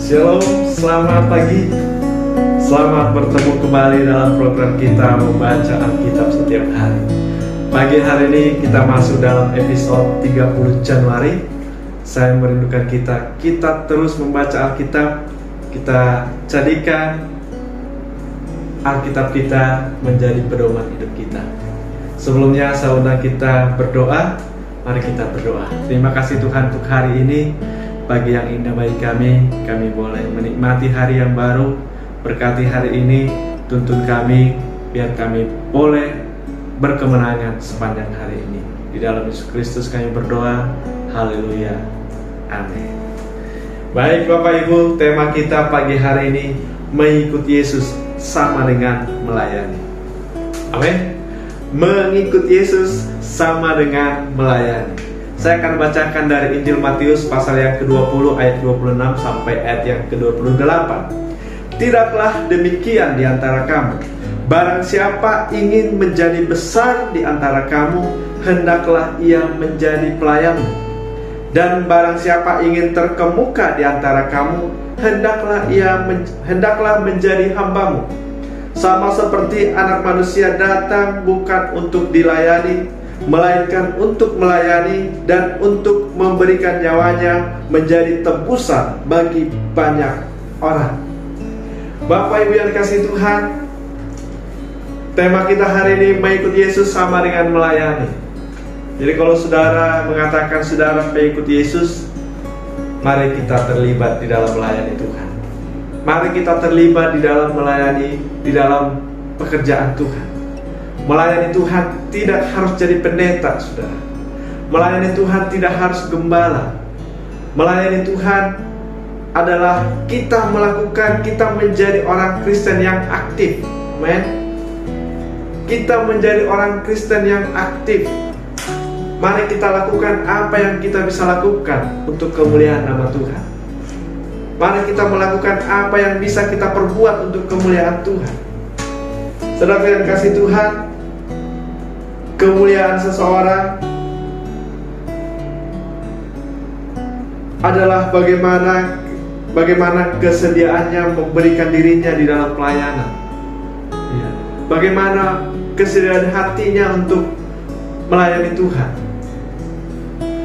Shalom, selamat pagi. Selamat bertemu kembali dalam program kita membaca Alkitab setiap hari. Pagi hari ini kita masuk dalam episode 30 Januari. Saya merindukan kita terus membaca Alkitab. Kita jadikan Alkitab kita menjadi pedoman hidup kita. Sebelumnya saya undang kita berdoa. Mari kita berdoa. Terima kasih Tuhan untuk hari ini. Pagi yang indah bagi kami boleh menikmati hari yang baru. Berkati hari ini, tuntun kami, biar kami boleh berkemenangan sepanjang hari ini. Di dalam Yesus Kristus kami berdoa, haleluya, amin. Baik Bapak Ibu, tema kita pagi hari ini, mengikuti Yesus sama dengan melayani. Amin. Mengikut Yesus sama dengan melayani. Saya akan bacakan dari Injil Matius pasal yang ke-20 ayat 26 sampai ayat yang ke-28. Tidaklah demikian di antara kamu. Barang siapa ingin menjadi besar di antara kamu, hendaklah ia menjadi pelayanmu. Dan barang siapa ingin terkemuka di antara kamu, hendaklah menjadi hambamu. Sama seperti Anak Manusia datang bukan untuk dilayani, melainkan untuk melayani dan untuk memberikan nyawanya menjadi tebusan bagi banyak orang. Bapak Ibu yang dikasihi Tuhan, tema kita hari ini mengikuti Yesus sama dengan melayani. Jadi kalau saudara mengatakan saudara mengikut Yesus, mari kita terlibat di dalam melayani Tuhan. Mari kita terlibat di dalam melayani, di dalam pekerjaan Tuhan. Melayani Tuhan tidak harus jadi pendeta, saudara. Melayani Tuhan tidak harus gembala. Melayani Tuhan adalah kita menjadi orang Kristen yang aktif. Amen. Kita menjadi orang Kristen yang aktif. Mari kita lakukan apa yang kita bisa lakukan untuk kemuliaan nama Tuhan. Mari kita melakukan apa yang bisa kita perbuat untuk kemuliaan Tuhan. Saudara yang kasih Tuhan, kemuliaan seseorang adalah bagaimana kesediaannya memberikan dirinya di dalam pelayanan. Bagaimana kesediaan hatinya untuk melayani Tuhan.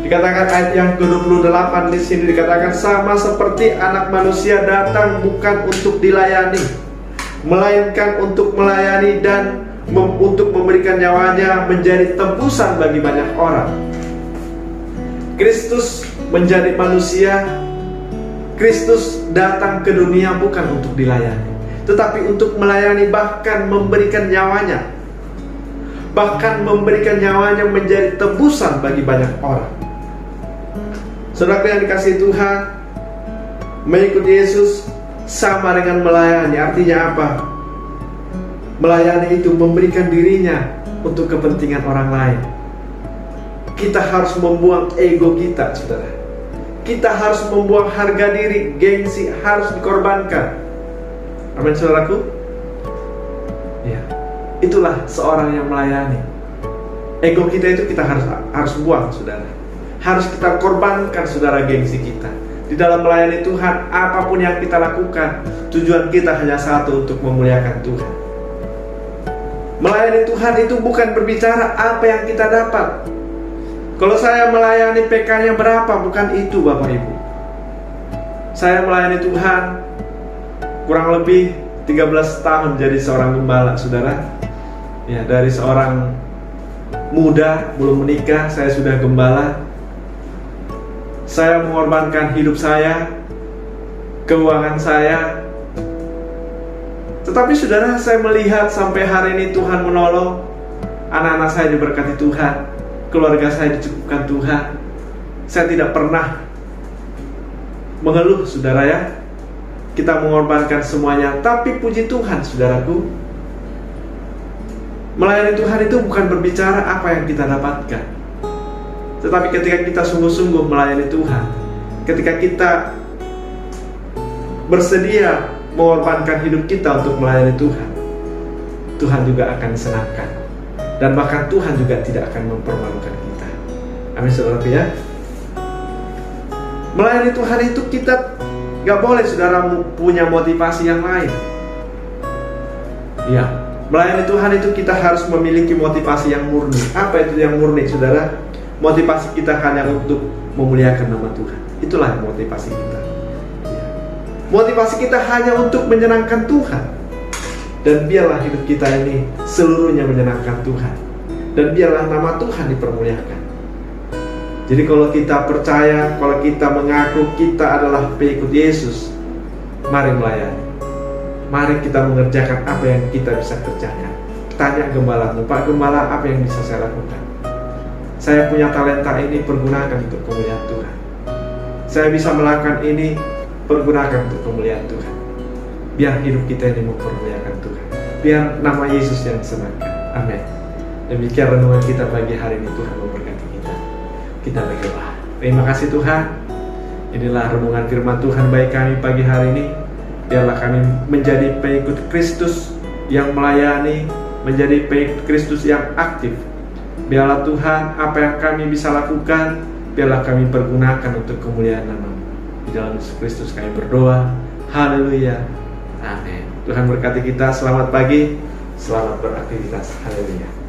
Dikatakan ayat yang ke-28 di sini dikatakan sama seperti Anak Manusia datang bukan untuk dilayani, melainkan untuk melayani dan untuk memberikan nyawanya menjadi tebusan bagi banyak orang. Kristus menjadi manusia. Kristus datang ke dunia bukan untuk dilayani, tetapi untuk melayani, bahkan memberikan nyawanya. Bahkan memberikan nyawanya menjadi tebusan bagi banyak orang. Saudara yang dikasihi Tuhan, mengikuti Yesus sama dengan melayani. Artinya apa? Melayani itu memberikan dirinya untuk kepentingan orang lain. Kita harus membuang ego kita, saudara. Kita harus membuang harga diri, gengsi harus dikorbankan. Amin, saudaraku. Ya, itulah seorang yang melayani. Ego kita itu kita harus buang, saudara. Harus kita korbankan, saudara, gengsi kita. Di dalam melayani Tuhan, apapun yang kita lakukan, tujuan kita hanya satu, untuk memuliakan Tuhan. Melayani Tuhan itu bukan berbicara apa yang kita dapat. Kalau saya melayani PK-nya berapa, bukan itu Bapak Ibu. Saya melayani Tuhan kurang lebih 13 tahun jadi seorang gembala, saudara. Ya, dari seorang muda belum menikah, saya sudah gembala. Saya mengorbankan hidup saya, keuangan saya. Tetapi saudara, saya melihat sampai hari ini Tuhan menolong. Anak-anak saya diberkati Tuhan, keluarga saya dicukupkan Tuhan. Saya tidak pernah mengeluh, saudara ya. Kita mengorbankan semuanya, tapi puji Tuhan, saudaraku, melayani Tuhan itu bukan berbicara apa yang kita dapatkan, tetapi ketika kita sungguh-sungguh melayani Tuhan, ketika kita bersedia mengorbankan hidup kita untuk melayani Tuhan, Tuhan juga akan senangkan. Dan bahkan Tuhan juga tidak akan mempermalukan kita. Amin, saudara ya. Melayani Tuhan itu kita Gak boleh saudara punya motivasi yang lain. Ya, melayani Tuhan itu kita harus memiliki motivasi yang murni. Apa itu yang murni, saudara? Motivasi kita hanya untuk memuliakan nama Tuhan. Itulah motivasi kita. Ya. Motivasi kita hanya untuk menyenangkan Tuhan. Dan biarlah hidup kita ini seluruhnya menyenangkan Tuhan. Dan biarlah nama Tuhan dipermuliakan. Jadi kalau kita percaya, kalau kita mengaku kita adalah pengikut Yesus, mari melayani. Mari kita mengerjakan apa yang kita bisa kerjakan. Tanya gembalamu, Pak Gembala, apa yang bisa saya lakukan? Saya punya talenta ini, pergunakan untuk kemuliaan Tuhan. Saya bisa melakukan ini, pergunakan untuk kemuliaan Tuhan. Biar hidup kita ini mempermuliakan Tuhan. Biar nama Yesus yang disenangkan. Amin. Demikian renungan kita pagi hari ini. Tuhan memberkati kita. Kita berdoa. Terima kasih Tuhan. Inilah renungan firman Tuhan bagi kami pagi hari ini. Biarlah kami menjadi pengikut Kristus yang melayani, menjadi pengikut Kristus yang aktif. Biarlah Tuhan, apa yang kami bisa lakukan, biarlah kami pergunakan untuk kemuliaan nama-Mu. Di dalam Yesus Kristus kami berdoa. Haleluya. Amin. Tuhan berkati kita. Selamat pagi. Selamat beraktivitas. Haleluya.